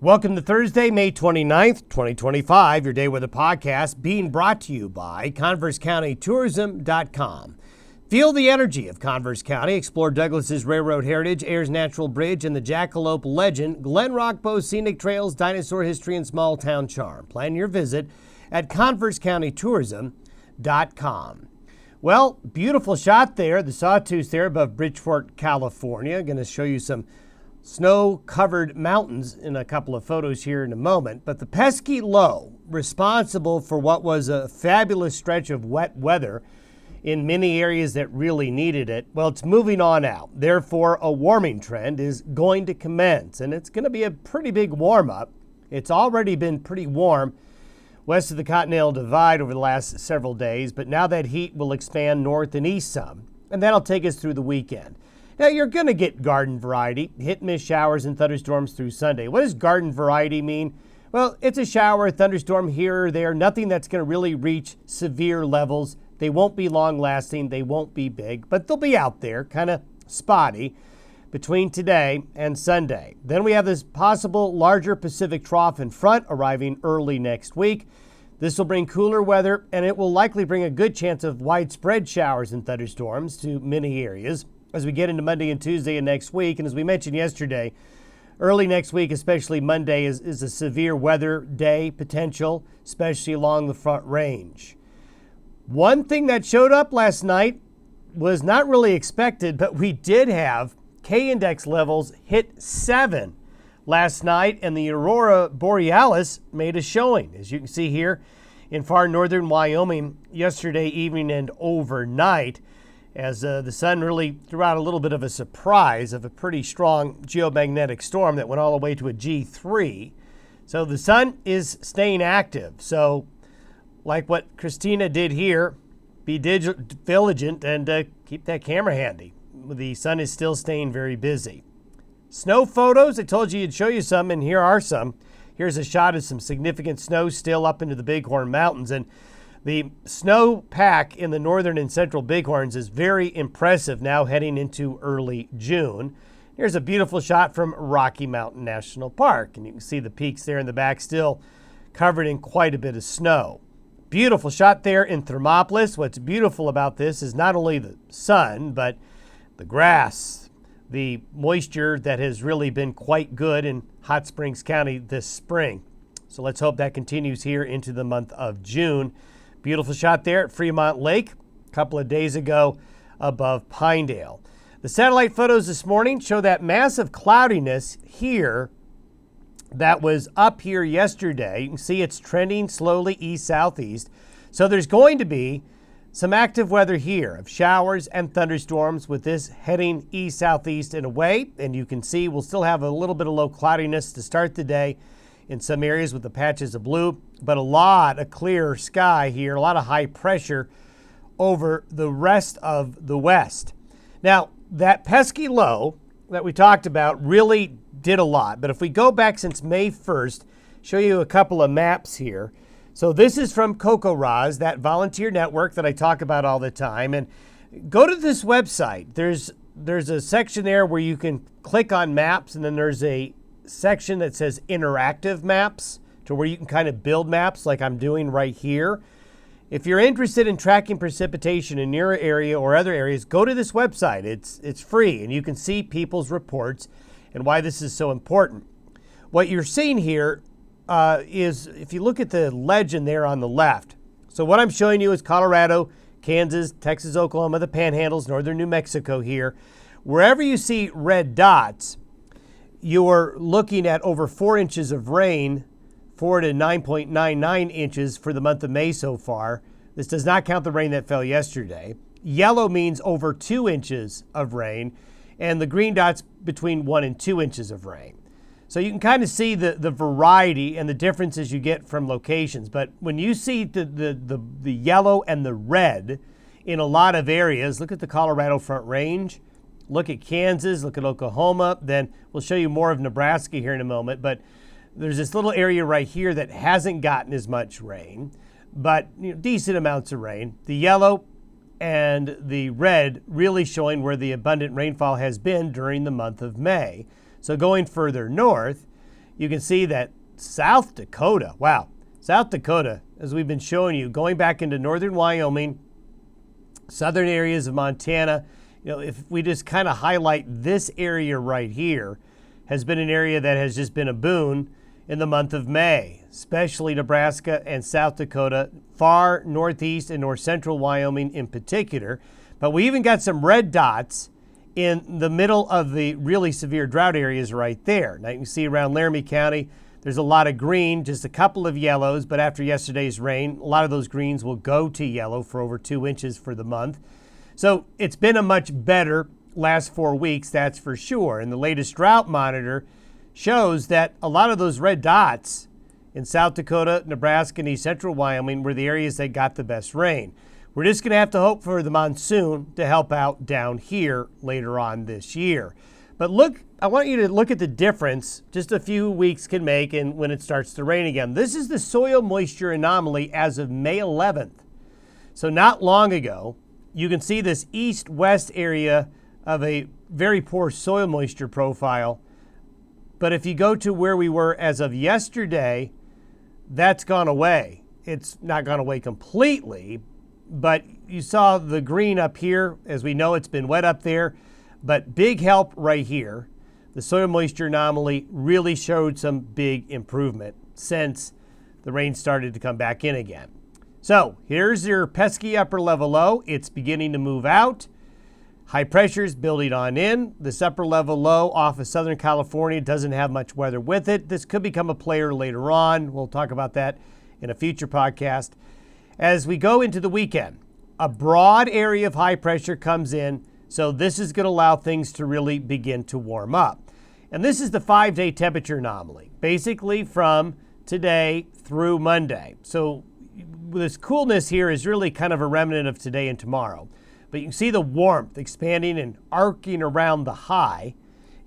Welcome to Thursday, May 29th, 2025, your Day Weather podcast being brought to you by ConverseCountyTourism.com. Feel the energy of Converse County. Explore Douglas's Railroad Heritage, Ayers Natural Bridge, and the Jackalope Legend, Glen Rockbow Scenic Trails, Dinosaur History, and Small Town Charm. Plan your visit at ConverseCountyTourism.com. Well, beautiful shot there, the Sawtooth there above Bridgeport, California. Going to show you some snow-covered mountains in a couple of photos here in a moment. But the Pesky low, responsible for what was a fabulous stretch of wet weather in many areas that really needed it, well, it's moving on out. Therefore, a warming trend is going to commence, and it's going to be a pretty big warm-up. It's already been pretty warm west of the Continental Divide over the last several days, but now that heat will expand north and east some, and that'll take us through the weekend. Now, you're going to get garden variety, hit-and-miss showers and thunderstorms through Sunday. What does garden variety mean? Well, it's a shower, a thunderstorm here or there, nothing that's going to really reach severe levels. They won't be long-lasting, they won't be big, but they'll be out there, kind of spotty, between today and Sunday. Then we have this possible larger Pacific trough in front arriving early next week. This will bring cooler weather, and it will likely bring a good chance of widespread showers and thunderstorms to many areas as we get into Monday and Tuesday and next week. And as we mentioned yesterday, early next week, especially Monday, is a severe weather day potential, especially along the Front Range. One thing that showed up last night was not really expected, but we did have K-index levels hit 7 last night, and the aurora borealis made a showing, as you can see here in far northern Wyoming yesterday evening and overnight, as the sun really threw out a little bit of a surprise of a pretty strong geomagnetic storm that went all the way to a G3. So the sun is staying active. So like what Christina did here, be vigilant and keep that camera handy. The sun is still staying very busy. Snow photos, I told you I'd show you some, and here are some. Here's a shot of some significant snow still up into the Bighorn Mountains. And the snowpack in the northern and central Bighorns is very impressive now heading into early June. Here's a beautiful shot from Rocky Mountain National Park, and you can see the peaks there in the back still covered in quite a bit of snow. Beautiful shot there in Thermopolis. What's beautiful about this is not only the sun, but the grass, the moisture that has really been quite good in Hot Springs County this spring. So let's hope that continues here into the month of June. Beautiful shot there at Fremont Lake a couple of days ago above Pinedale. The satellite photos this morning show that massive cloudiness here that was up here yesterday. You can see it's trending slowly east-southeast. So there's going to be some active weather here of showers and thunderstorms with this heading east-southeast and away. And you can see we'll still have a little bit of low cloudiness to start the day in some areas with the patches of blue, but a lot of clear sky here, a lot of high pressure over the rest of the west. Now, that pesky low that we talked about really did a lot, but if we go back since May 1st, show you a couple of maps here. So this is from CocoRa's, that volunteer network that I talk about all the time, and go to this website. There's a section there where you can click on maps, and then there's a section that says interactive maps to where you can kind of build maps like I'm doing right here. If you're interested in tracking precipitation in your area or other areas, go to this website. It's free, and you can see people's reports and why this is so important. What you're seeing here is, if you look at the legend there on the left, so what I'm showing you is Colorado, Kansas, Texas, Oklahoma, the Panhandles, northern New Mexico here. Wherever you see red dots, you're looking at over 4 inches of rain, 4 to 9.99 inches for the month of May so far. This does not count the rain that fell yesterday. Yellow means over 2 inches of rain, and the green dots between 1 and 2 inches of rain. So you can kind of see the variety and the differences you get from locations. But when you see the yellow and the red in a lot of areas, look at the Colorado Front Range, look at Kansas, look at Oklahoma, then we'll show you more of Nebraska here in a moment. But there's this little area right here that hasn't gotten as much rain, but decent amounts of rain. The yellow and the red really showing where the abundant rainfall has been during the month of May. So going further north, you can see that South Dakota, wow, South Dakota, as we've been showing you, going back into northern Wyoming, southern areas of Montana, if we just kind of highlight this area right here, has been an area that has just been a boon in the month of May, especially Nebraska and South Dakota, far northeast and north central Wyoming in particular. But we even got some red dots in the middle of the really severe drought areas right there. Now you can see around Laramie County, there's a lot of green, just a couple of yellows, but after yesterday's rain, a lot of those greens will go to yellow for over 2 inches for the month. So it's been a much better last 4 weeks, that's for sure. And the latest drought monitor shows that a lot of those red dots in South Dakota, Nebraska, and east central Wyoming were the areas that got the best rain. We're just going to have to hope for the monsoon to help out down here later on this year. But look, I want you to look at the difference just a few weeks can make and when it starts to rain again. This is the soil moisture anomaly as of May 11th. So not long ago, you can see this east-west area of a very poor soil moisture profile. But if you go to where we were as of yesterday, that's gone away. It's not gone away completely, but you saw the green up here. As we know, it's been wet up there, but big help right here. The soil moisture anomaly really showed some big improvement since the rain started to come back in again. So here's your pesky upper level low. It's beginning to move out. High pressure is building on in. This upper level low off of Southern California doesn't have much weather with it. This could become a player later on. We'll talk about that in a future podcast. As we go into the weekend, a broad area of high pressure comes in. So this is going to allow things to really begin to warm up. And this is the 5-day temperature anomaly, basically from today through Monday. So this coolness here is really kind of a remnant of today and tomorrow. But you can see the warmth expanding and arcing around the high.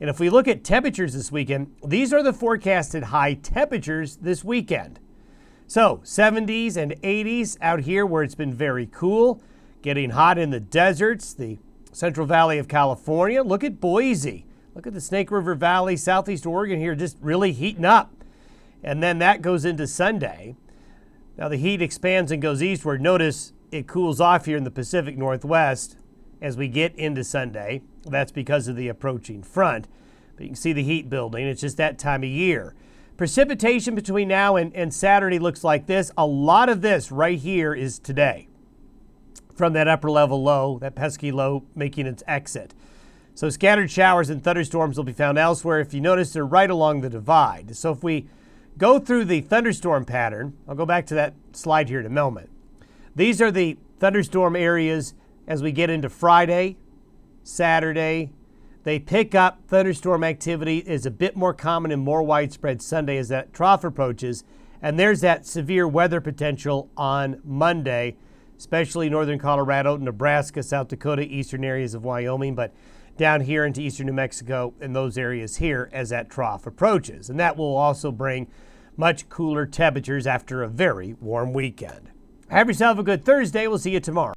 And if we look at temperatures this weekend, these are the forecasted high temperatures this weekend. So 70s and 80s out here where it's been very cool, getting hot in the deserts, the Central Valley of California. Look at Boise. Look at the Snake River Valley, Southeast Oregon here, just really heating up. And then that goes into Sunday. Now the heat expands and goes eastward. Notice it cools off here in the Pacific Northwest as we get into Sunday. That's because of the approaching front. But you can see the heat building. It's just that time of year. Precipitation between now and Saturday looks like this. A lot of this right here is today from that upper level low, that pesky low making its exit. So scattered showers and thunderstorms will be found elsewhere. If you notice, they're right along the divide. So if we go through the thunderstorm pattern, I'll go back to that slide here in a moment. These are the thunderstorm areas as we get into Friday, Saturday. They pick up. Thunderstorm activity is a bit more common and more widespread Sunday as that trough approaches. And there's that severe weather potential on Monday, especially northern Colorado, Nebraska, South Dakota, eastern areas of Wyoming, but down here into eastern New Mexico and those areas here as that trough approaches. And that will also bring much cooler temperatures after a very warm weekend. Have yourself a good Thursday. We'll see you tomorrow.